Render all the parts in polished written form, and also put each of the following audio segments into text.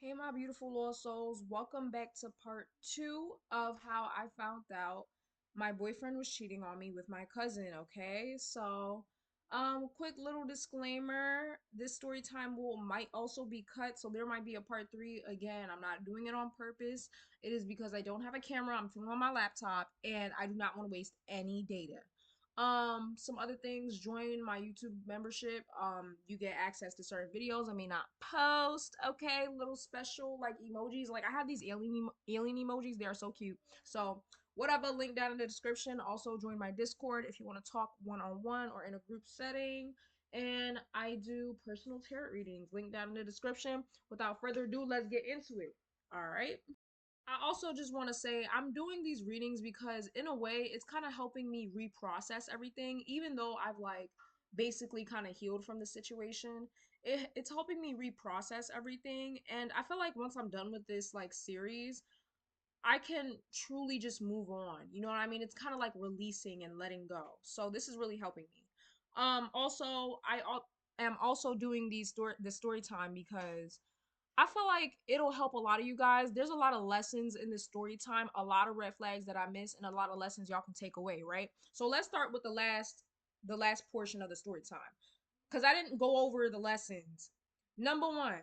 Hey, my beautiful lost souls. Welcome back to part two of how I found out my boyfriend was cheating on me with my cousin. Okay, so, quick little disclaimer: this story time will might also be cut, so there might be a part three. Again, I'm not doing it on purpose. It is because I don't have a camera. I'm filming on my laptop, and I do not want to waste any data. Some other things, join my YouTube membership. You get access to certain videos I may not post. Okay, little special like emojis. Like I have these alien emojis. They are so cute. So whatever, link down in the description. Also join my Discord if you want to talk one-on-one or in a group setting. And I do personal tarot readings. Link down in the description. Without further ado, let's get into it. All right. I also just want to say I'm doing these readings because in a way it's kind of helping me reprocess everything, even though I've like basically kind of healed from the situation. It's helping me reprocess everything, and I feel like once I'm done with this like series, I can truly just move on. You know what I mean? It's kind of like releasing and letting go. So this is really helping me. Also am also doing the story time because I feel like it'll help a lot of you guys. There's a lot of lessons in this story time, a lot of red flags that I miss, and a lot of lessons y'all can take away, right? So let's start with the last portion of the story time. Cause I didn't go over the lessons. Number one,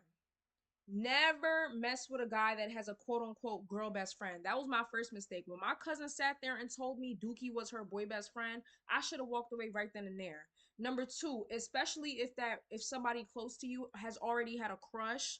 never mess with a guy that has a quote unquote girl best friend. That was my first mistake. When my cousin sat there and told me Dookie was her boy best friend, I should have walked away right then and there. Number two, especially if somebody close to you has already had a crush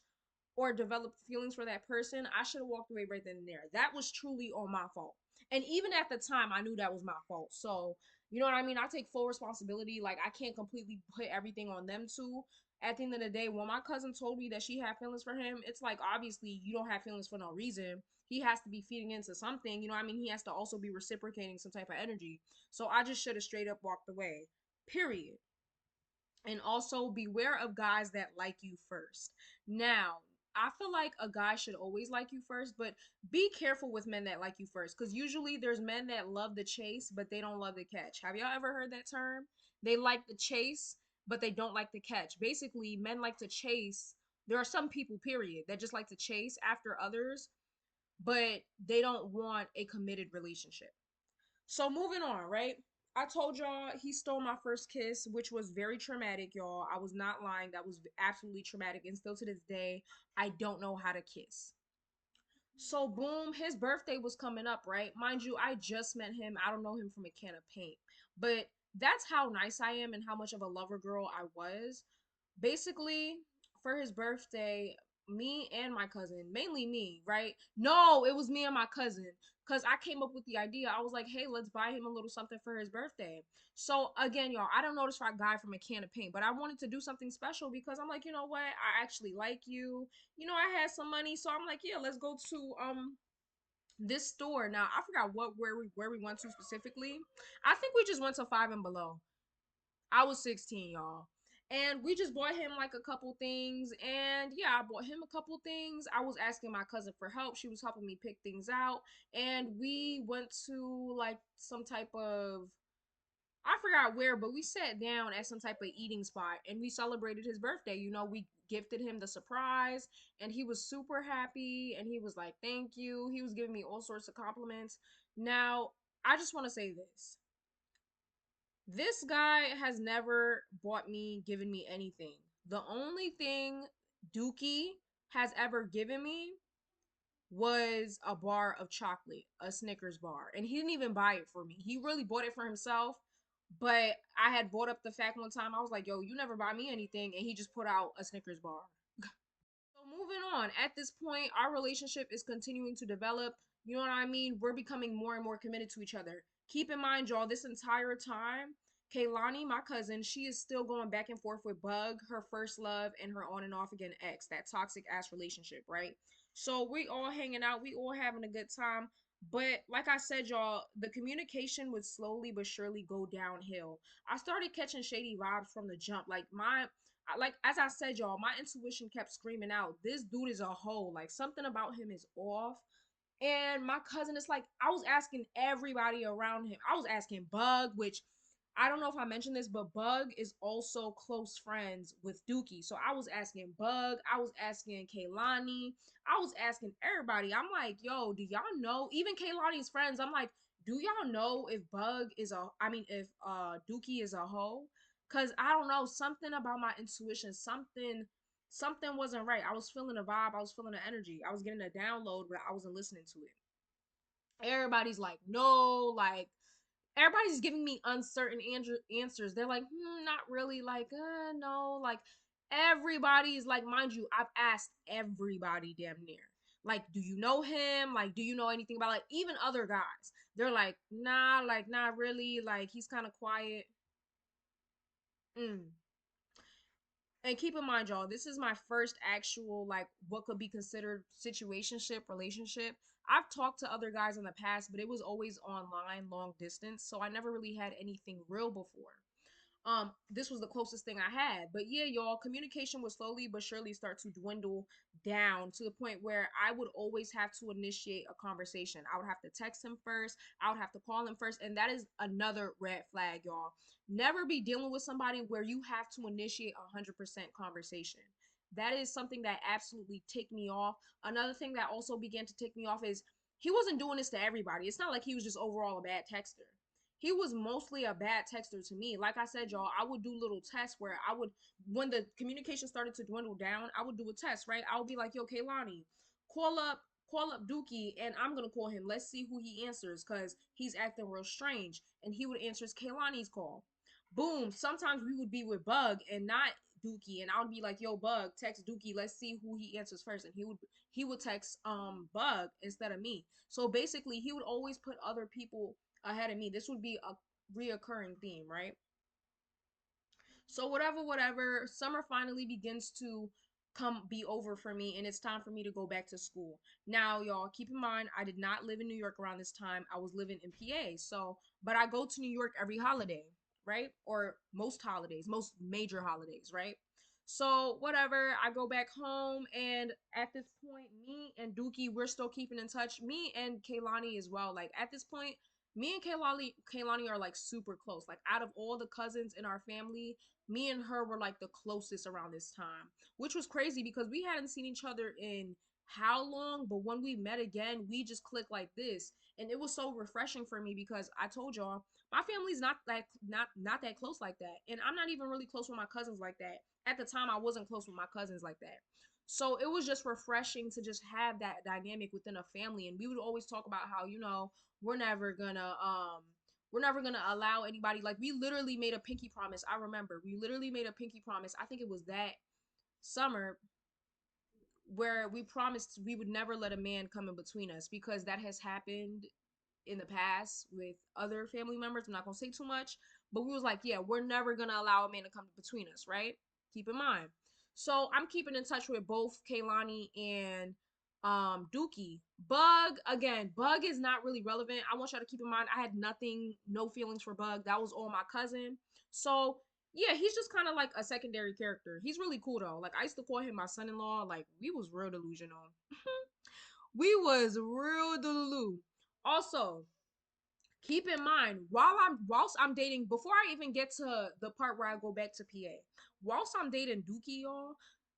or developed feelings for that person, I should have walked away right then and there. That was truly on my fault. And even at the time, I knew that was my fault. So, you know what I mean? I take full responsibility. Like, I can't completely put everything on them too. At the end of the day, when my cousin told me that she had feelings for him, it's like, obviously, you don't have feelings for no reason. He has to be feeding into something. You know what I mean? He has to also be reciprocating some type of energy. So I just should have straight up walked away. Period. And also beware of guys that like you first. Now, I feel like a guy should always like you first, but be careful with men that like you first, because usually there's men that love the chase, but they don't love the catch. Have y'all ever heard that term? They like the chase, but they don't like the catch. Basically, men like to chase. There are some people, period, that just like to chase after others, but they don't want a committed relationship. So moving on, right? I told y'all he stole my first kiss, which was very traumatic, y'all. I was not lying. That was absolutely traumatic. And still to this day, I don't know how to kiss. So boom, his birthday was coming up, right? Mind you, I just met him. I don't know him from a can of paint. But that's how nice I am and how much of a lover girl I was. Basically, for his birthday, me and my cousin, mainly me, right? No, it was me and my cousin. Cause I came up with the idea. I was like, hey, let's buy him a little something for his birthday. So again, y'all, I don't know this guy from a can of paint, but I wanted to do something special because I'm like, you know what? I actually like you. You know, I had some money, so I'm like, yeah, let's go to this store. Now I forgot where we went to specifically. I think we just went to Five and Below. I was 16, y'all. And we just bought him like a couple things. And yeah, I bought him a couple things. I was asking my cousin for help. She was helping me pick things out. And we went to like some type of, I forgot where, but we sat down at some type of eating spot and we celebrated his birthday. You know, we gifted him the surprise and he was super happy and he was like, thank you. He was giving me all sorts of compliments. Now, I just want to say this guy has never bought me, given me anything. The only thing Dookie has ever given me was a bar of chocolate, a Snickers bar. And he didn't even buy it for me. He really bought it for himself. But I had brought up the fact one time, I was like, yo, you never buy me anything. And he just put out a Snickers bar. So moving on, at this point, our relationship is continuing to develop. You know what I mean? We're becoming more and more committed to each other. Keep in mind, y'all, this entire time, Kaylani, my cousin, she is still going back and forth with Bug, her first love, and her on and off again ex, that toxic ass relationship, right? So we all hanging out, we all having a good time. But like I said, y'all, the communication would slowly but surely go downhill. I started catching shady vibes from the jump. Like as I said, y'all, my intuition kept screaming out, this dude is a hoe. Like something about him is off. And my cousin is like, I was asking everybody around him. I was asking Bug, which I don't know if I mentioned this, but Bug is also close friends with Dookie. So I was asking Bug, I was asking Kaylani, I was asking everybody. I'm like, yo, do y'all know? Even Kaylani's friends, I'm like, do y'all know if Bug is a, I mean, if Dookie is a hoe? Cause I don't know, something about my intuition, something wasn't right. I was feeling a vibe, I was feeling the energy, I was getting a download, but I wasn't listening to it. Everybody's like, no, like everybody's giving me uncertain answers. They're like, not really. Like, no. Like, everybody's like, mind you, I've asked everybody damn near. Like, do you know him? Like, do you know anything about like even other guys? They're like, nah, like not really. Like, he's kind of quiet. Mm. And keep in mind, y'all, this is my first actual like what could be considered situationship relationship. I've talked to other guys in the past, but it was always online, long distance, so I never really had anything real before. This was the closest thing I had. But yeah, y'all, communication would slowly but surely start to dwindle down to the point where I would always have to initiate a conversation. I would have to text him first, I would have to call him first, and that is another red flag, y'all. Never be dealing with somebody where you have to initiate 100% conversation. That is something that absolutely ticked me off. Another thing that also began to tick me off is he wasn't doing this to everybody. It's not like he was just overall a bad texter. He was mostly a bad texter to me. Like I said, y'all, I would do little tests where I would, when the communication started to dwindle down, I would do a test, right? I would be like, yo, Kaylani, call up, call up Dookie, and I'm gonna call him. Let's see who he answers, cause he's acting real strange. And he would answer Kaylani's call. Boom. Sometimes we would be with Bug and not Dookie, and I would be like, yo, Bug, text Dookie. Let's see who he answers first. And he would text Bug instead of me. So basically, he would always put other people ahead of me. This would be a reoccurring theme, right? So whatever, summer finally begins to come be over for me and it's time for me to go back to school. Now, y'all, keep in mind I did not live in New York around this time. I was living in PA. So, but I go to New York every holiday, right? Or most holidays, most major holidays, right? So, whatever, I go back home and at this point me and Dookie, we're still keeping in touch. Me and Kaylani as well. Like at this point, me and Kaylani are like super close. Like out of all the cousins in our family, me and her were like the closest around this time, which was crazy because we hadn't seen each other in how long, but when we met again, we just clicked like this. And it was so refreshing for me because I told y'all my family's not that close like that. And I'm not even really close with my cousins like that. At the time I wasn't close with my cousins like that. So it was just refreshing to just have that dynamic within a family. And we would always talk about how, we're never gonna we're never gonna allow anybody, like we literally made a pinky promise. I remember we literally made a pinky promise. I think it was that summer where we promised we would never let a man come in between us because that has happened in the past with other family members. I'm not gonna say too much, but we was like, yeah, we're never gonna allow a man to come between us, right? Keep in mind. So I'm keeping in touch with both Kaylani and Dookie. Bug, again, Bug is not really relevant. I want y'all to keep in mind I had nothing, no feelings for Bug. That was all my cousin. So yeah, he's just kind of like a secondary character. He's really cool though. Like I used to call him my son-in-law. Like we was real delusional. We was real delulu. Also, keep in mind whilst I'm dating, before I even get to the part where I go back to PA, whilst I'm dating Dookie, y'all,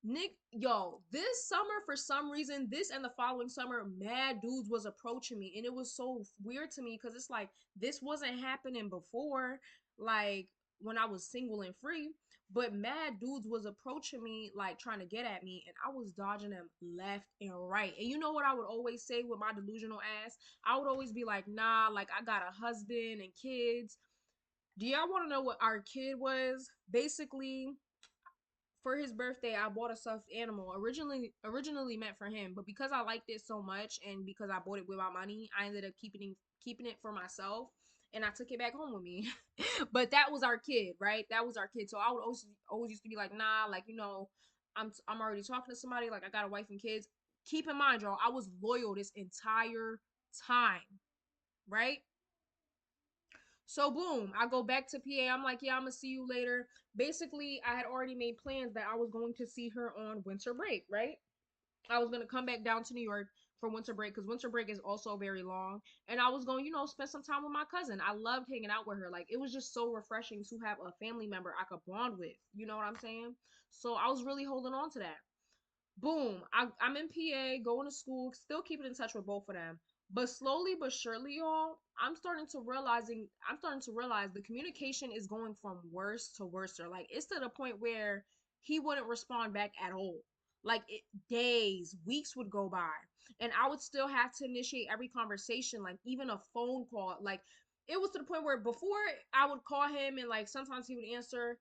Nick, yo, this summer for some reason, this and the following summer, mad dudes was approaching me, and it was so weird to me because it's like this wasn't happening before, like when I was single and free. But mad dudes was approaching me, like trying to get at me, and I was dodging them left and right. And you know what I would always say with my delusional ass? I would always be like, nah, like I got a husband and kids. Do y'all want to know what our kid was? Basically, for his birthday, I bought a stuffed animal originally meant for him, but because I liked it so much and because I bought it with my money, I ended up keeping it for myself, and I took it back home with me. But that was our kid, right? That was our kid. So I would always used to be like, nah, like I'm already talking to somebody, like I got a wife and kids. Keep in mind, y'all, I was loyal this entire time, right? So boom, I go back to PA. I'm like, yeah, I'm gonna see you later. Basically, I had already made plans that I was going to see her on winter break, right? I was gonna come back down to New York. for winter break because winter break is also very long. And I was going, spend some time with my cousin. I loved hanging out with her. Like it was just so refreshing to have a family member I could bond with. You know what I'm saying? So I was really holding on to that. Boom, I'm in PA, going to school, still keeping in touch with both of them. But slowly but surely, y'all, I'm starting to realize the communication is going from worse to worse. Like it's to the point where he wouldn't respond back at all. Like days, weeks would go by, and I would still have to initiate every conversation, like even a phone call. Like it was to the point where before I would call him and like sometimes he would answer,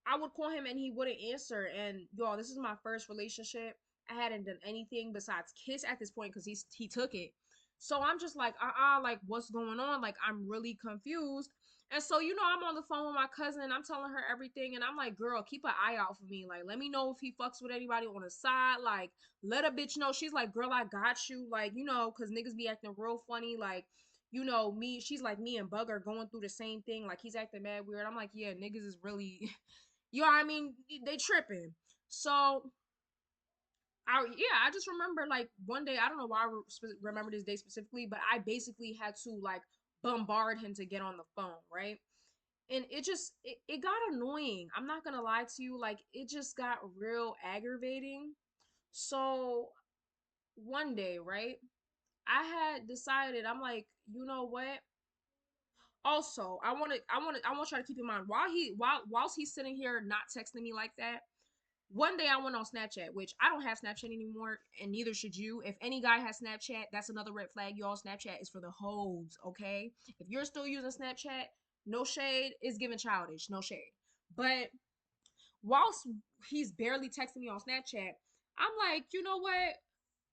I would call him and he wouldn't answer. And y'all, this is my first relationship. I hadn't done anything besides kiss at this point because he took it. So I'm just like, like what's going on? Like I'm really confused. And so I'm on the phone with my cousin and I'm telling her everything. And I'm like, girl, keep an eye out for me. Like, let me know if he fucks with anybody on the side. Like, let a bitch know. She's like, girl, I got you. Like, cause niggas be acting real funny. Like, me, she's like, me and Bug are going through the same thing. Like, he's acting mad weird. I'm like, yeah, niggas is really you know what I mean? They tripping. So I just remember like one day, I don't know why remember this day specifically, but I basically had to like bombard him to get on the phone, right? And it got annoying. I'm not gonna lie to you, like it just got real aggravating. So one day, right? I had decided, I'm like, you know what? Also, I want y'all to keep in mind whilst he's sitting here not texting me like that. One day I went on Snapchat, which I don't have Snapchat anymore, and neither should you. If any guy has Snapchat, that's another red flag, y'all. Snapchat is for the hoes, okay? If you're still using Snapchat, no shade, it's giving childish, no shade. But whilst he's barely texting me on Snapchat, I'm like, you know what?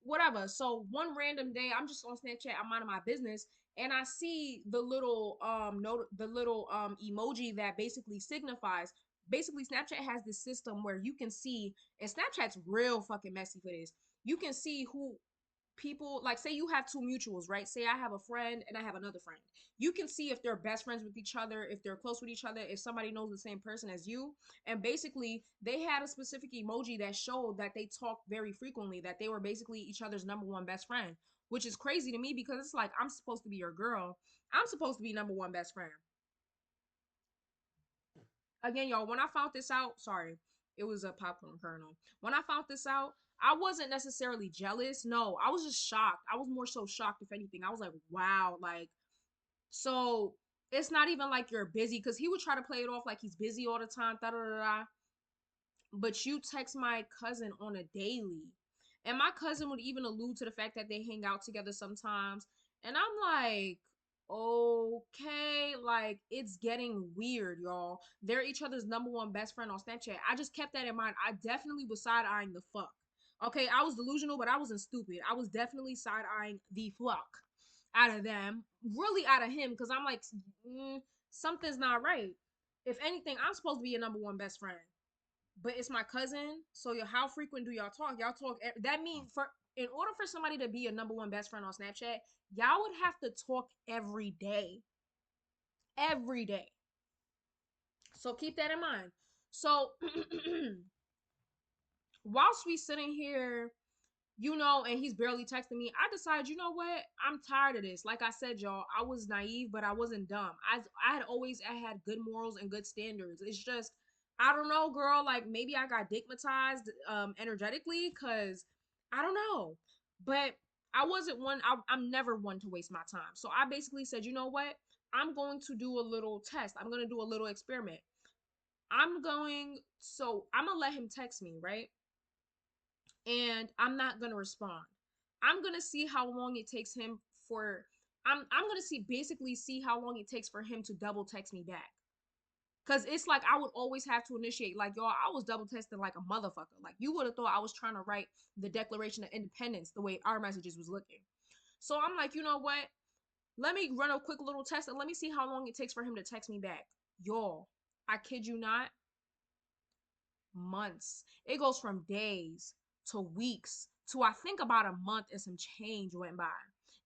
Whatever. So one random day, I'm just on Snapchat, I'm minding my business, and I see the little note, the little emoji that basically signifies. Basically, Snapchat has this system where you can see, and Snapchat's real fucking messy for this. You can see who people like. Say you have two mutuals, right? Say I have a friend and I have another friend. You can see if they're best friends with each other, if they're close with each other, if somebody knows the same person as you. And basically, they had a specific emoji that showed that they talked very frequently, that they were basically each other's number one best friend, which is crazy to me because it's like I'm supposed to be your girl. I'm supposed to be number one best friend. Again, y'all, when I found this out, sorry, it was a popcorn kernel. When I found this out, I wasn't necessarily jealous. No, I was just shocked. I was more so shocked, if anything. I was like, wow, like, so it's not even like you're busy because he would try to play it off like he's busy all the time, da da da da. But you text my cousin on a daily. And my cousin would even allude to the fact that they hang out together sometimes. And I'm like, okay, like it's getting weird, y'all. They're each other's number one best friend on Snapchat. I just kept that in mind. I definitely was side eyeing the fuck. Okay, I was delusional, but I wasn't stupid. I was definitely side eyeing the fuck out of them, really out of him, because I'm like, something's not right. If anything, I'm supposed to be your number one best friend, but it's my cousin. So how frequent do y'all talk? Y'all talk. That means for in order for somebody to be a number one best friend on Snapchat, y'all would have to talk every day. So keep that in mind. So whilst we sitting here, and he's barely texting me, I decided, you know what? I'm tired of this. Like I said, y'all, I was naive, but I wasn't dumb. I had good morals and good standards. It's just, I don't know, girl. Like maybe I got digmatized energetically because I don't know. But I wasn't one, I'm never one to waste my time. So I basically said, you know what? I'm going to do a little test. I'm going to do a little experiment. I'm going to let him text me, right? And I'm not gonna respond. I'm gonna see how long it takes him for I'm gonna see how long it takes for him to double text me back. Cause it's like I would always have to initiate. Like y'all, I was double texting like a motherfucker. Like you would have thought I was trying to write the Declaration of Independence the way our messages was looking. So I'm like, you know what? Let me run a quick little test and let me see how long it takes for him to text me back. Y'all, I kid you not, months. It goes from days to weeks to I think about a month and some change went by.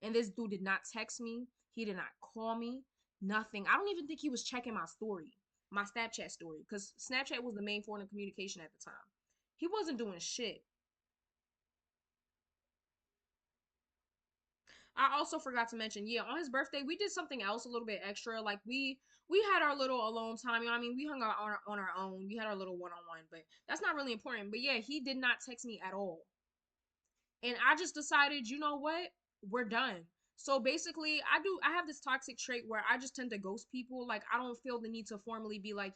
And this dude did not text me. He did not call me. Nothing. I don't even think he was checking my story, my Snapchat story, because Snapchat was the main form of communication at the time. He wasn't doing shit. I also forgot to mention, yeah, on his birthday we did something else a little bit extra. Like we had our little alone time. You know what I mean? We hung out on our own. We had our little one on one, but that's not really important. But yeah, he did not text me at all. And I just decided, you know what? We're done. So basically, I have this toxic trait where I just tend to ghost people. Like I don't feel the need to formally be like,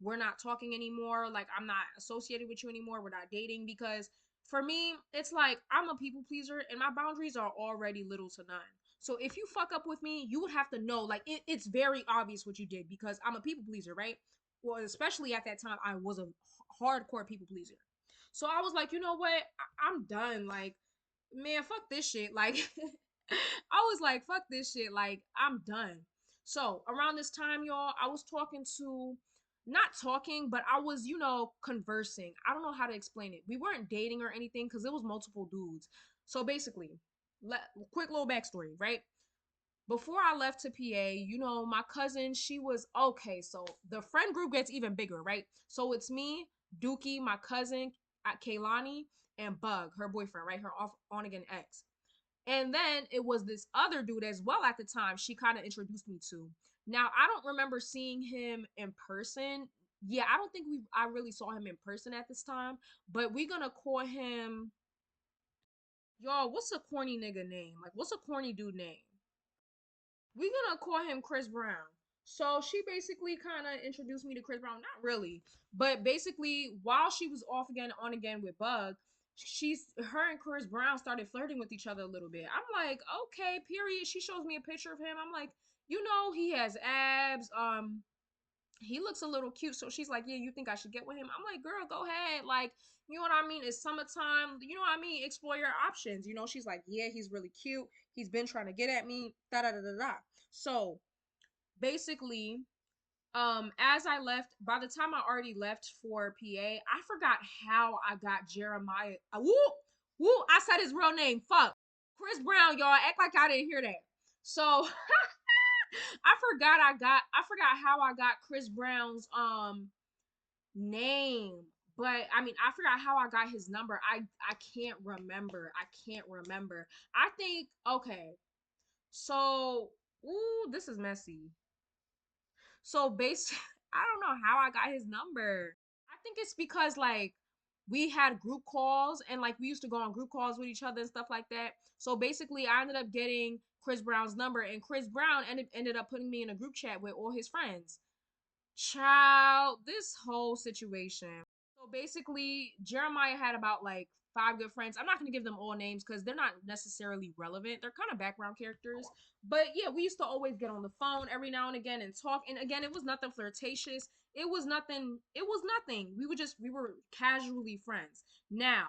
we're not talking anymore. Like I'm not associated with you anymore. We're not dating because for me, it's like I'm a people pleaser and my boundaries are already little to none. So if you fuck up with me, you would have to know like it's very obvious what you did because I'm a people pleaser, right? Well, especially at that time, I was a hardcore people pleaser. So I was like, you know what? I'm done. Like, man, fuck this shit. Like, I was like, fuck this shit. Like, I'm done. So around this time, y'all, I was talking to, not talking, but I was, conversing. I don't know how to explain it. We weren't dating or anything because it was multiple dudes. So basically, quick little backstory, right? Before I left to PA, my cousin, she was okay. So the friend group gets even bigger, right? So it's me, Dookie, my cousin, Kaylani, and Bug, her boyfriend, right? Her off on again ex. And then it was this other dude as well at the time she kind of introduced me to. Now, I don't remember seeing him in person. Yeah, I don't think I really saw him in person at this time, but we gonna call him, y'all, what's a corny nigga name? Like, what's a corny dude name? We gonna call him Chris Brown. So she basically kind of introduced me to Chris Brown. Not really, but basically while she was off again on again with Bug, her and Chris Brown started flirting with each other a little bit. I'm like, okay, period. She shows me a picture of him. I'm like, he has abs. He looks a little cute. So she's like, yeah, you think I should get with him? I'm like, girl, go ahead. Like, you know what I mean? It's summertime. You know what I mean? Explore your options. She's like, yeah, he's really cute. He's been trying to get at me. Da da da da da. So basically, as I left, by the time I already left for PA, I forgot how I got Jeremiah. Woo, woo! I said his real name. Fuck, Chris Brown, y'all. Act like I didn't hear that. So I forgot how I got Chris Brown's name. But I mean, I forgot how I got his number. I can't remember. I can't remember. I think okay. So, ooh, this is messy. So based I don't know how I got his number. I think it's because like we had group calls and like we used to go on group calls with each other and stuff like that. So basically I ended up getting Chris Brown's number and Chris Brown ended up putting me in a group chat with all his friends. Child, this whole situation. So basically, Jeremiah had about like five good friends. I'm not going to give them all names because they're not necessarily relevant. They're kind of background characters. But yeah, we used to always get on the phone every now and again and talk. And again, it was nothing flirtatious. It was nothing. It was nothing. We were casually friends. Now,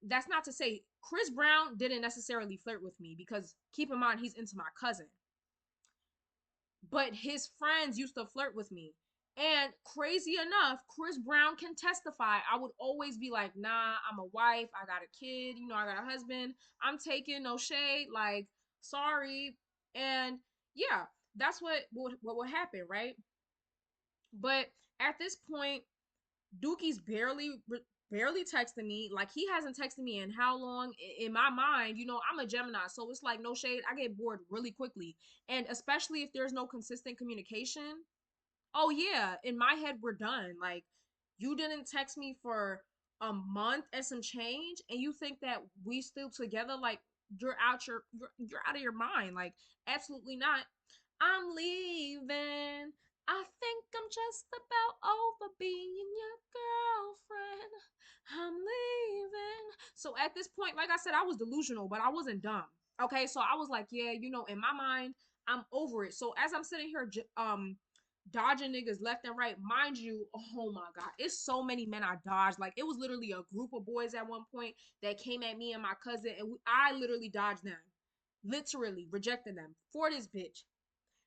that's not to say Chris Brown didn't necessarily flirt with me because keep in mind, he's into my cousin, but his friends used to flirt with me. And crazy enough, Chris Brown can testify. I would always be like, nah, I'm a wife. I got a kid. I got a husband. I'm taking no shade. Like, sorry. And yeah, that's what would happen, right? But at this point, Dookie's barely texting me. Like he hasn't texted me in how long? In my mind, I'm a Gemini, so it's like no shade. I get bored really quickly, and especially if there's no consistent communication. Oh yeah, in my head we're done. Like you didn't text me for a month and some change, and you think that we still together? Like you're out of your mind. Like absolutely not. I'm leaving. I think I'm just about over being your girlfriend. I'm leaving. So at this point, like I said, I was delusional, but I wasn't dumb. Okay, so I was like, yeah, in my mind, I'm over it. So as I'm sitting here, dodging niggas left and right, mind you, oh my god, it's so many men I dodged. Like it was literally a group of boys at one point that came at me and my cousin, and I literally dodged them, literally rejected them for this bitch.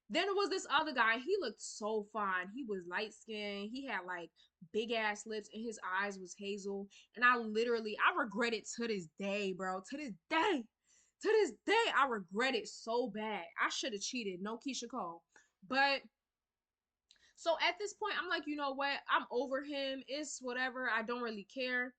Then it was this other guy. He looked so fine. He was light skinned. He had like big ass lips and his eyes was hazel. And I regret it to this day, bro. To this day. To this day, I regret it so bad. I should have cheated. No Keisha Cole. But so at this point, I'm like, you know what? I'm over him. It's whatever. I don't really care.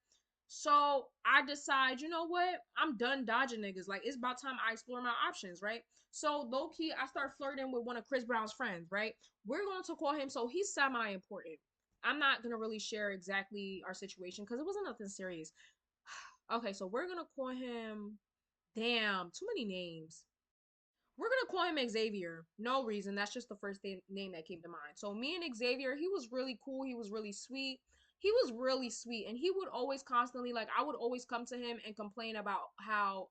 So I decide, you know what? I'm done dodging niggas. Like it's about time I explore my options, right? So low key, I start flirting with one of Chris Brown's friends, right? We're going to call him. So he's semi important. I'm not gonna really share exactly our situation because it wasn't nothing serious. Okay, so we're gonna call him. Damn, too many names. We're gonna call him Xavier. No reason. That's just the first name that came to mind. So me and Xavier, he was really cool. He was really sweet. He was really sweet, and he would always constantly like I would always come to him and complain about how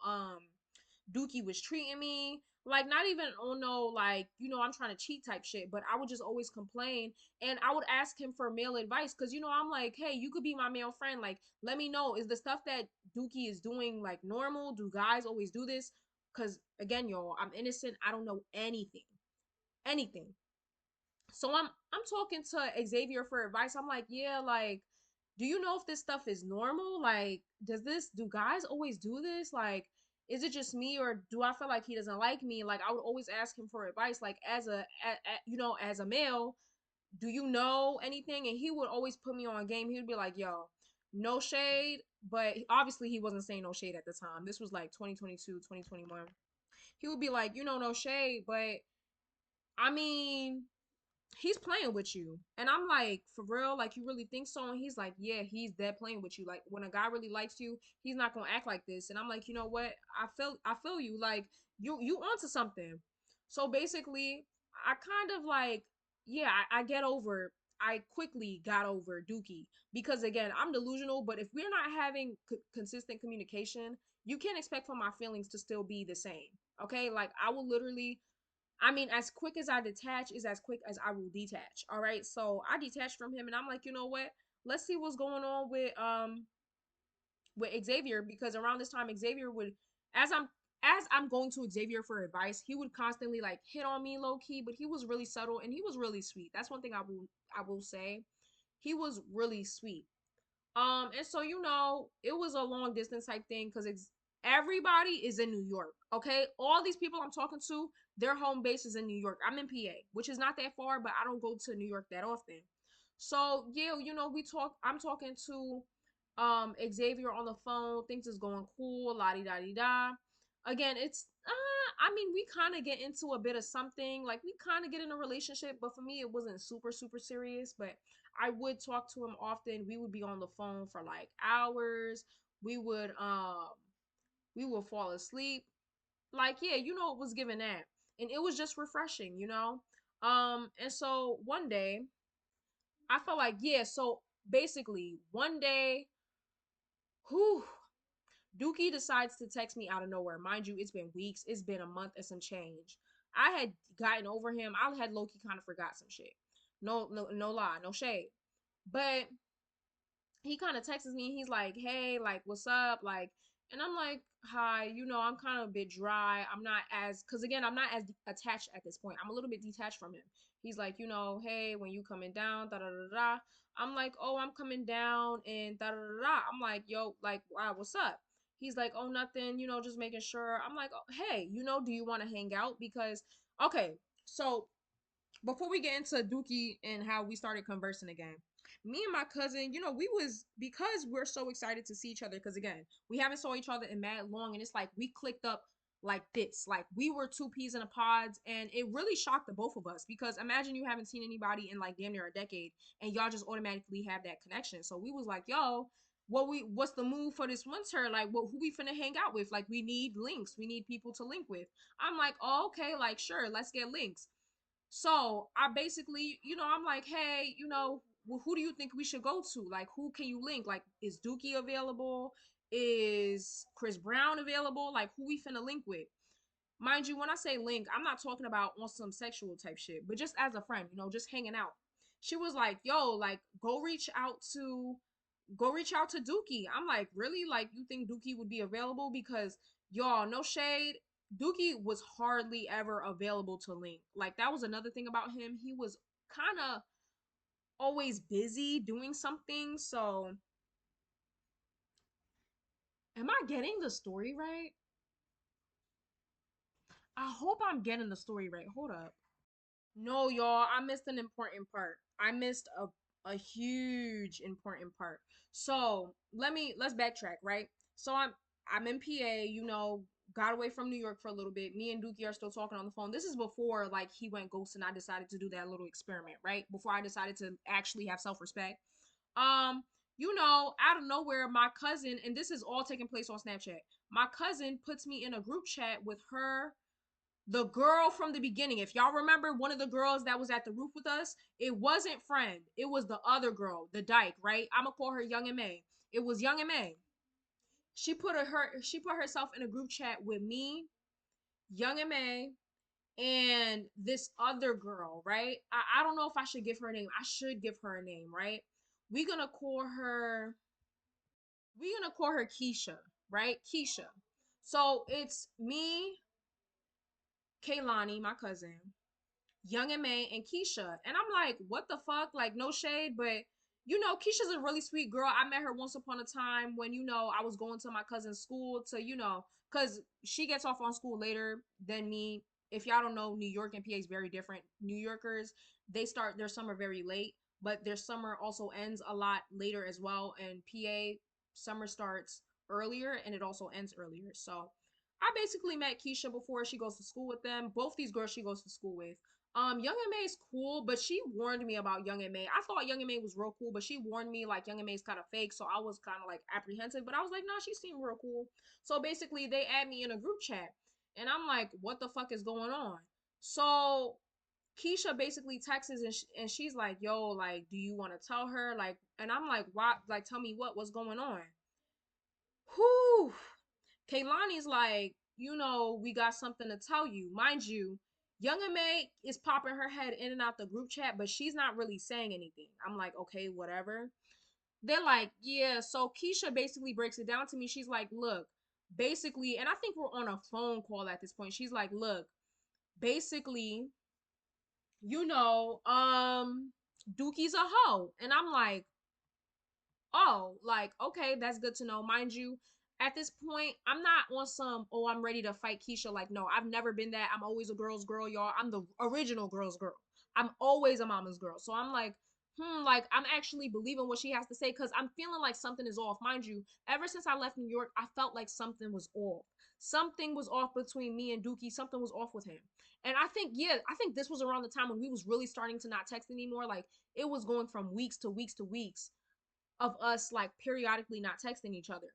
Dookie was treating me. Like not even on no like I'm trying to cheat type shit, but I would just always complain and I would ask him for male advice because I'm like, hey, you could be my male friend. Like, let me know, is the stuff that Dookie is doing like normal? Do guys always do this? Because again, y'all, I'm innocent. I don't know anything. So I'm talking to Xavier for advice. I'm like, yeah, like, do you know if this stuff is normal? Like, do guys always do this? Like, is it just me or do I feel like he doesn't like me? Like, I would always ask him for advice. Like, as a male, do you know anything? And he would always put me on game. He would be like, yo, no shade. But obviously, he wasn't saying no shade at the time. This was like 2022, 2021. He would be like, no shade, but I mean, he's playing with you. And I'm like, for real? Like, you really think so? And he's like, yeah, he's dead playing with you. Like, when a guy really likes you, he's not gonna act like this. And I'm like, you know what? I feel you. Like, you onto something. So basically, I kind of like, yeah, I get over. I quickly got over Dookie because again, I'm delusional. But if we're not having consistent communication, you can't expect for my feelings to still be the same. Okay, like I will literally as quick as I detach is as quick as I will detach. All right. So I detached from him and I'm like, you know what? Let's see what's going on with Xavier because around this time Xavier would as I'm as I'm going to Xavier for advice, he would constantly like hit on me low key, but he was really subtle and he was really sweet. That's one thing I will say. He was really sweet. And so it was a long distance type thing because everybody is in New York. Okay, all these people I'm talking to, their home base is in New York. I'm in PA, which is not that far, but I don't go to New York that often. So yeah, we talk. I'm talking to Xavier on the phone. Things is going cool. La di da di da. Again, we kind of get into a bit of something. Like we kind of get in a relationship, but for me, it wasn't super super serious. But I would talk to him often. We would be on the phone for like hours. We would we would fall asleep. Like, yeah, it was given that. And it was just refreshing. And so one day I felt like, yeah, so basically one day, whew, Dookie decides to text me out of nowhere. Mind you, it's been weeks, it's been a month and some change. I had gotten over him. I had low key kind of forgot some shit. No, no, no lie, no shade. But he kind of texts me. He's like, "Hey, like, what's up?" Like, and I'm like, "Hi, I'm kind of a bit dry. I'm not as, cause again, I'm not as attached at this point. I'm a little bit detached from him." He's like, "Hey, when you coming down, da da da da." I'm like, "Oh, I'm coming down and da da da da." I'm like, "Yo, like, wow, what's up?" He's like, "Oh, nothing. Just making sure." I'm like, oh, "Hey, do you want to hang out?" Because okay, so before we get into Dookie and how we started conversing again, me and my cousin, we was because we're so excited to see each other. Because again, we haven't saw each other in mad long, and it's like we clicked up like this, like we were two peas in a pods, and it really shocked the both of us. Because imagine you haven't seen anybody in like damn near a decade, and y'all just automatically have that connection. So we was like, yo. What's the move for this winter? Like who we finna hang out with? Like we need links. We need people to link with. I'm like, oh, okay, like sure, let's get links. So I basically, I'm like, hey, who do you think we should go to? Like, who can you link? Like, is Dookie available? Is Chris Brown available? Like, who we finna link with? Mind you, when I say link, I'm not talking about on some sexual type shit, but just as a friend, just hanging out. She was like, yo, like, go reach out to Dookie. I'm like, really? Like, you think Dookie would be available? Because y'all, no shade, Dookie was hardly ever available to link. Like, that was another thing about him. He was kind of always busy doing something. So, am I getting the story right? I hope I'm getting the story right. Hold up. No, y'all, I missed an important part. I missed A huge important part. So let's backtrack, right? So I'm in PA, got away from New York for a little bit. Me and Dookie are still talking on the phone. This is before like he went ghost and I decided to do that little experiment, right? Before I decided to actually have self-respect. Um, out of nowhere, my cousin, and this is all taking place on Snapchat. My cousin puts me in a group chat with her, the girl from the beginning. If y'all remember, one of the girls that was at the roof with us, it wasn't friend. It was the other girl, the dyke, right? I'ma call her Young and May. It was Young and May. She put herself in a group chat with me, Young and May, and this other girl, right? I don't know if I should give her a name. I should give her a name, right? We're gonna call her we're gonna call her Keisha, right? Keisha. So it's me, Kaylani, my cousin, Young and May, and Keisha. And I'm like, what the fuck? Like, no shade, but Keisha's a really sweet girl. I met her once upon a time when, I was going to my cousin's school to, because she gets off on school later than me. If y'all don't know, New York and PA is very different. New Yorkers, they start their summer very late, but their summer also ends a lot later as well. And PA, summer starts earlier and it also ends earlier. So I basically met Keisha before she goes to school with them. Both these girls she goes to school with. Young and May is cool, but she warned me about Young and May. I thought Young and May was real cool, but she warned me like Young and May's kind of fake, so I was kind of like apprehensive. But I was like, nah, she seemed real cool. So basically, they add me in a group chat, and I'm like, what the fuck is going on? So Keisha basically texts and she's like, yo, like, do you want to tell her? Like, and I'm like, why? Like, tell me what's going on? Whew. Kaylani's like, we got something to tell you. Mind you, Young and May is popping her head in and out the group chat, but she's not really saying anything. I'm like, okay, whatever. They're like, yeah. So Keisha basically breaks it down to me. She's like, look, basically, and I think we're on a phone call at this point. She's like, look, basically, you know, um, Dookie's a hoe. And I'm like, oh, like, okay, that's good to know. Mind you, at this point, I'm not on some, oh, I'm ready to fight Keisha. Like, no, I've never been that. I'm always a girl's girl, y'all. I'm the original girl's girl. I'm always a mama's girl. So I'm like, like, I'm actually believing what she has to say because I'm feeling like something is off. Mind you, ever since I left New York, I felt like something was off. Something was off between me and Dookie. Something was off with him. And I think, yeah, I think this was around the time when we was really starting to not text anymore. Like, it was going from weeks to weeks to weeks of us like periodically not texting each other.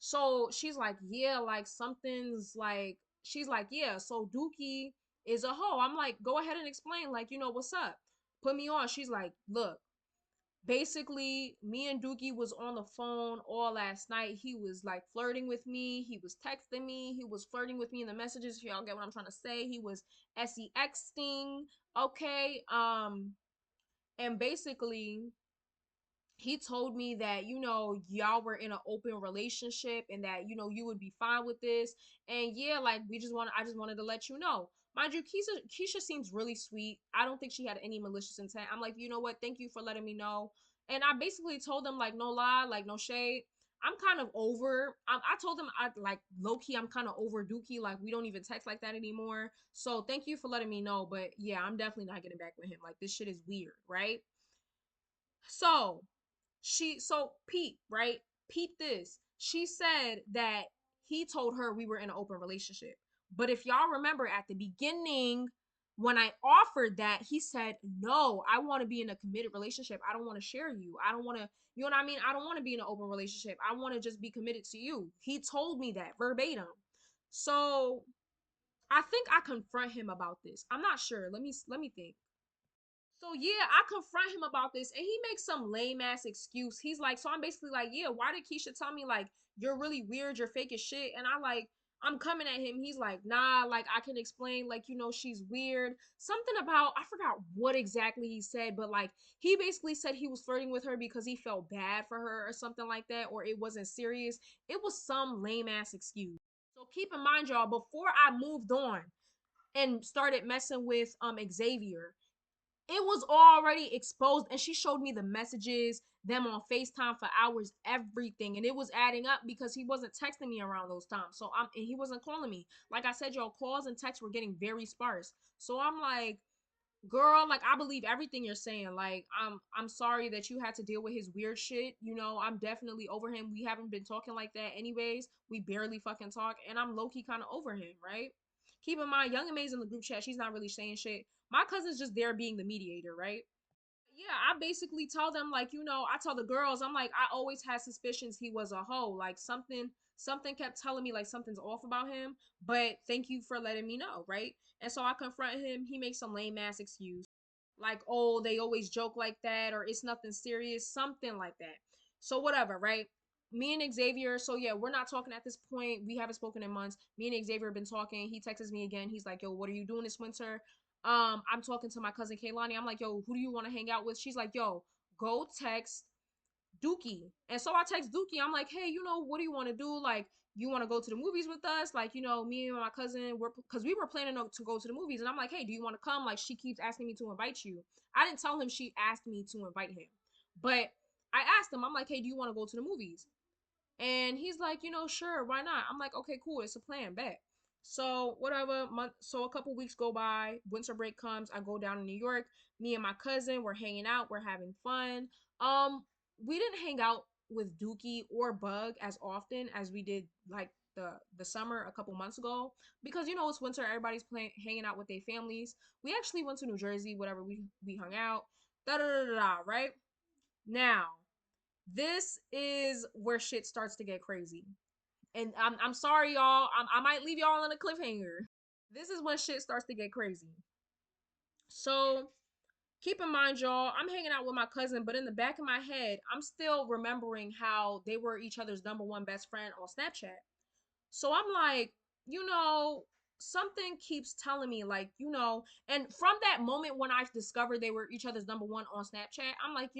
So she's like, yeah, like something's like, she's like, yeah, so Dookie is a hoe. I'm like, go ahead and explain, like, what's up? Put me on. She's like, look, basically, me and Dookie was on the phone all last night. He was like flirting with me. He was texting me. He was flirting with me in the messages. If y'all get what I'm trying to say. He was SEXting. Okay. And basically, he told me that y'all were in an open relationship and that you would be fine with this. And yeah, like I just wanted to let you know. Mind you, Keisha seems really sweet. I don't think she had any malicious intent. I'm like, you know what, thank you for letting me know. And I basically told them, like, no lie, like, no shade, I'm kind of over. I told them, I like, low key, I'm kind of over Dookie. Like, we don't even text like that anymore. So thank you for letting me know. But yeah, I'm definitely not getting back with him. Like, this shit is weird, right? So Pete, right? Pete this. She said that he told her we were in an open relationship. But if y'all remember at the beginning, when I offered that, he said, no, I want to be in a committed relationship. I don't want to share you. I don't want to, you know what I mean? I don't want to be in an open relationship. I want to just be committed to you. He told me that verbatim. So I think I confront him about this. I'm not sure. Let me think. So yeah, I confront him about this and he makes some lame ass excuse. He's like, so I'm basically like, yeah, why did Keisha tell me like you're really weird, you're fake as shit? And I'm coming at him. He's like, nah, like I can explain, like, she's weird. Something about I forgot what exactly he said, but like he basically said he was flirting with her because he felt bad for her or something like that, or it wasn't serious. It was some lame ass excuse. So keep in mind, y'all, before I moved on and started messing with Xavier, it was already exposed and she showed me the messages, them on FaceTime for hours, everything, and it was adding up because he wasn't texting me around those times. So and he wasn't calling me. Like I said, y'all, calls and texts were getting very sparse. So I'm like, girl, like I believe everything you're saying. Like I'm sorry that you had to deal with his weird shit. You know, I'm definitely over him. We haven't been talking like that anyways. We barely fucking talk, and I'm low key kind of over him, right? Keep in mind, Young and May's in the group chat. She's not really saying shit. My cousin's just there being the mediator, right? Yeah, I basically tell them like, I tell the girls, I'm like, I always had suspicions he was a hoe. Like something kept telling me like something's off about him, but thank you for letting me know, right? And so I confront him, he makes some lame ass excuse. Like, oh, they always joke like that, or it's nothing serious, something like that. So whatever, right? Me and Xavier, so yeah, we're not talking at this point. We haven't spoken in months. Me and Xavier have been talking. He texts me again. He's like, yo, what are you doing this winter? I'm talking to my cousin Kaylani. I'm like, yo, who do you want to hang out with? She's like, yo, go text Dookie. And so I text Dookie. I'm like, hey, what do you want to do? Like, you want to go to the movies with us? Like, me and my cousin, because we were planning to go to the movies. And I'm like, hey, do you want to come? Like, she keeps asking me to invite you. I didn't tell him she asked me to invite him. But I asked him, I'm like, hey, do you want to go to the movies? And he's like, sure, why not? I'm like, okay, cool, it's a plan, bet. So whatever, so a couple weeks go by, winter break comes, I go down to New York. Me and my cousin, we're hanging out, we're having fun. Um, we didn't hang out with Dookie or Bug as often as we did like the summer a couple months ago because it's winter, everybody's playing hanging out with their families. We actually went to New Jersey, whatever, we hung out. Da da da da, da, right? Now, this is where shit starts to get crazy. And I'm sorry, y'all. I might leave y'all on a cliffhanger. This is when shit starts to get crazy. So keep in mind, y'all, I'm hanging out with my cousin, but in the back of my head, I'm still remembering how they were each other's number one best friend on Snapchat. So I'm like, you know, something keeps telling me, like, and from that moment when I discovered they were each other's number one on Snapchat, I'm like,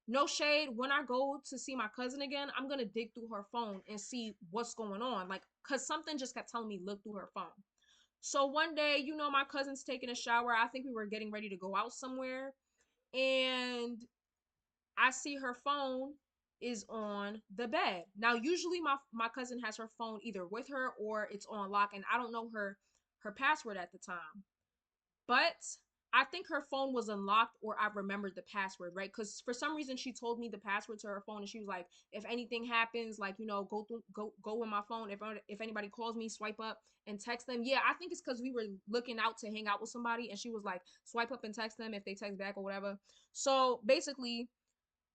no shade. When I go to see my cousin again, I'm gonna dig through her phone and see what's going on. Like, cause something just kept telling me look through her phone. So one day, my cousin's taking a shower. I think we were getting ready to go out somewhere. And I see her phone is on the bed. Now, usually my cousin has her phone either with her or it's on lock, and I don't know her password at the time. But I think her phone was unlocked or I remembered the password, right? Because for some reason she told me the password to her phone and she was like, if anything happens, like, go in my phone. If anybody calls me, swipe up and text them. Yeah, I think it's because we were looking out to hang out with somebody and she was like, swipe up and text them if they text back or whatever. So basically,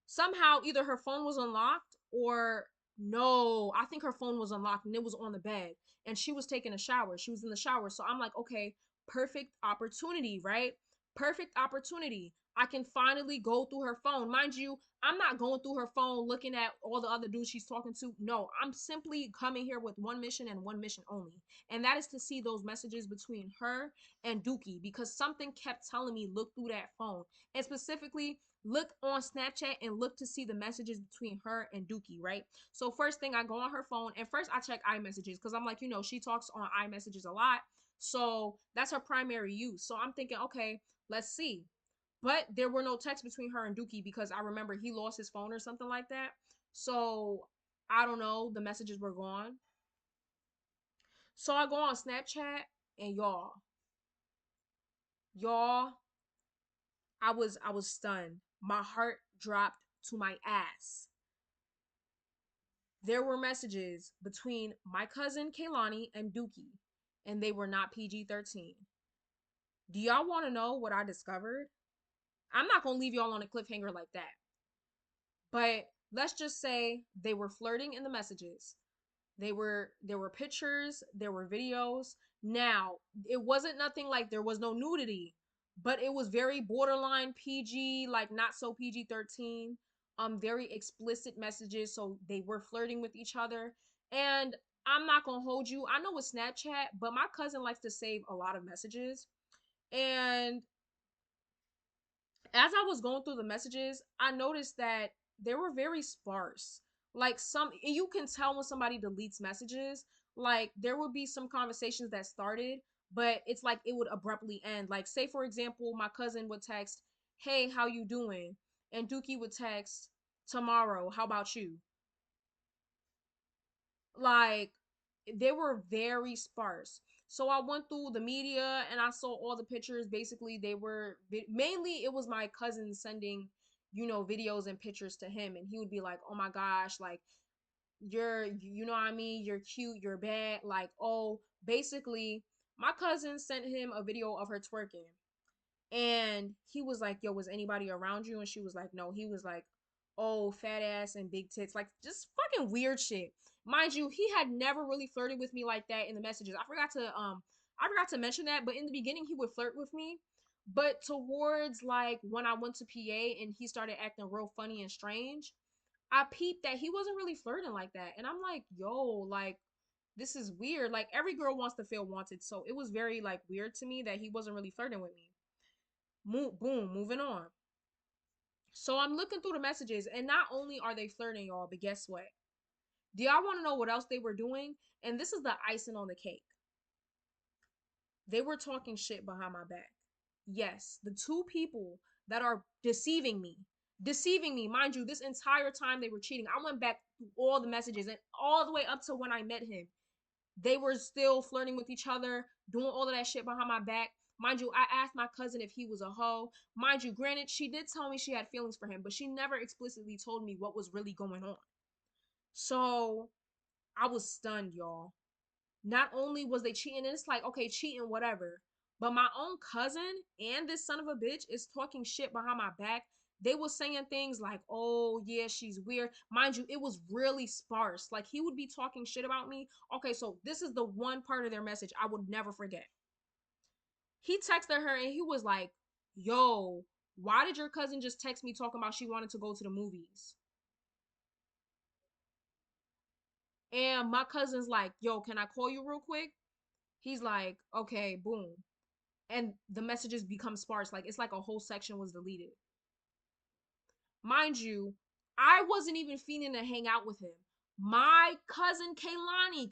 somehow either her phone was unlocked or no, I think her phone was unlocked and it was on the bed and she was taking a shower. She was in the shower. So I'm like, okay, perfect opportunity, right? Perfect opportunity. I can finally go through her phone. Mind you, I'm not going through her phone looking at all the other dudes she's talking to. No, I'm simply coming here with one mission and one mission only. And that is to see those messages between her and Dookie because something kept telling me look through that phone. And specifically, look on Snapchat and look to see the messages between her and Dookie, right? So first thing, I go on her phone and first I check iMessages because I'm like, she talks on iMessages a lot. So that's her primary use. So I'm thinking, okay, let's see. But there were no texts between her and Dookie because I remember he lost his phone or something like that. So I don't know, the messages were gone. So I go on Snapchat and y'all, I was stunned. My heart dropped to my ass. There were messages between my cousin Kaylani and Dookie, and they were not PG-13. Do y'all want to know what I discovered? I'm not going to leave y'all on a cliffhanger like that. But let's just say they were flirting in the messages. There were pictures, there were videos. Now, it wasn't nothing like there was no nudity, but it was very borderline PG, like not so PG-13. Very explicit messages, so they were flirting with each other. And I'm not gonna hold you. I know it's Snapchat, but my cousin likes to save a lot of messages. And as I was going through the messages, I noticed that they were very sparse. Like and you can tell when somebody deletes messages. Like there would be some conversations that started, but it's like it would abruptly end. Like say for example, my cousin would text, "Hey, how you doing?" And Dookie would text, "Tomorrow, how about you?" Like they were very sparse. So I went through the media and I saw all the pictures. Basically, they were mainly it was my cousin sending, videos and pictures to him, and he would be like, "Oh my gosh, like you know what I mean? You're cute, you're bad." Like, oh, basically, my cousin sent him a video of her twerking. And he was like, "Yo, was anybody around you?" And she was like, "No." He was like, "Oh, fat ass and big tits." Like, just fucking weird shit. Mind you, he had never really flirted with me like that in the messages. I forgot to mention that, but in the beginning he would flirt with me. But towards like when I went to PA and he started acting real funny and strange, I peeped that he wasn't really flirting like that. And I'm like, "Yo, like this is weird." Like every girl wants to feel wanted. So it was very like weird to me that he wasn't really flirting with me. Boom, moving on. So I'm looking through the messages, and not only are they flirting, y'all, but guess what? Do y'all want to know what else they were doing? And this is the icing on the cake. They were talking shit behind my back. Yes, the two people that are deceiving me, mind you, this entire time they were cheating. I went back through all the messages and all the way up to when I met him. They were still flirting with each other, doing all of that shit behind my back. Mind you, I asked my cousin if he was a hoe. Mind you, granted, she did tell me she had feelings for him, but she never explicitly told me what was really going on. So I was stunned, y'all. Not only was they cheating, and it's like, okay, cheating, whatever. But my own cousin and this son of a bitch is talking shit behind my back. They was saying things like, "Oh yeah, she's weird." Mind you, it was really sparse. Like he would be talking shit about me. Okay, so this is the one part of their message I would never forget. He texted her and he was like, "Yo, why did your cousin just text me talking about she wanted to go to the movies?" And my cousin's like, "Yo, can I call you real quick?" He's like, "Okay, boom." And the messages become sparse. Like it's like a whole section was deleted. Mind you, I wasn't even feeling to hang out with him. My cousin Kaylani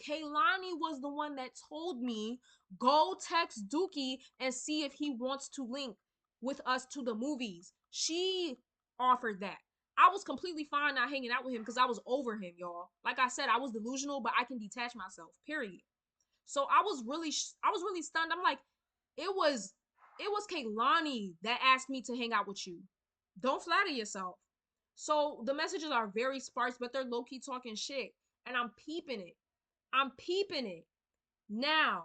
was the one that told me go text Dookie and see if he wants to link with us to the movies. She offered that. I was completely fine not hanging out with him because I was over him, y'all. Like I said, I was delusional, but I can detach myself. Period. So I was really stunned. I'm like, it was it was Kaylani that asked me to hang out with you. Don't flatter yourself. So the messages are very sparse, but they're low key talking shit, and I'm peeping it. I'm peeping it. Now,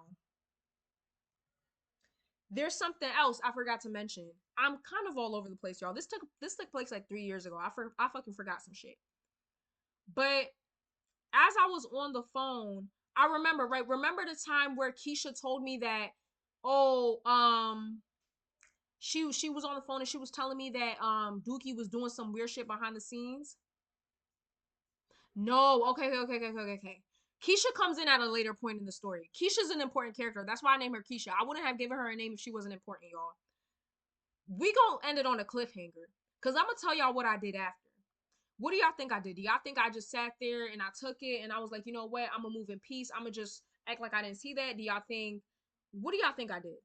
there's something else I forgot to mention. I'm kind of all over the place, y'all. This took place like 3 years ago. I fucking forgot some shit. But as I was on the phone, I remember, right? Remember the time where Keisha told me that, oh, she was on the phone and she was telling me that Dookie was doing some weird shit behind the scenes. No, okay. Keisha comes in at a later point in the story. Keisha's an important character. That's why I named her Keisha. I wouldn't have given her a name if she wasn't important, y'all. We gonna end it on a cliffhanger. Cause I'm gonna tell y'all what I did after. What do y'all think I did? Do y'all think I just sat there and I took it and I was like, you know what? I'm gonna move in peace. I'm gonna just act like I didn't see that. What do y'all think I did?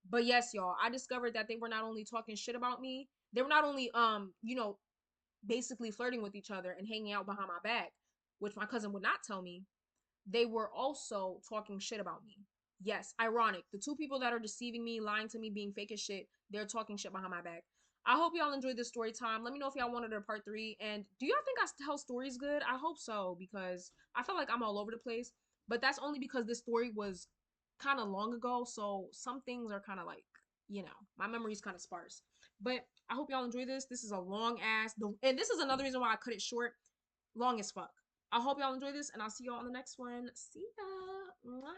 But yes, y'all, I discovered that they were not only talking shit about me, they were not only basically flirting with each other and hanging out behind my back, which my cousin would not tell me. They were also talking shit about me. Yes, ironic. The two people that are deceiving me, lying to me, being fake as shit, they're talking shit behind my back. I hope y'all enjoyed this story time. Let me know if y'all wanted a part three. And do y'all think I tell stories good? I hope so, because I feel like I'm all over the place. But that's only because this story was kind of long ago. So some things are kind of like, my memory's kind of sparse. But I hope y'all enjoy this. This is a long ass, and this is another reason why I cut it short. Long as fuck. I hope y'all enjoy this, and I'll see y'all on the next one. See ya. Mwah.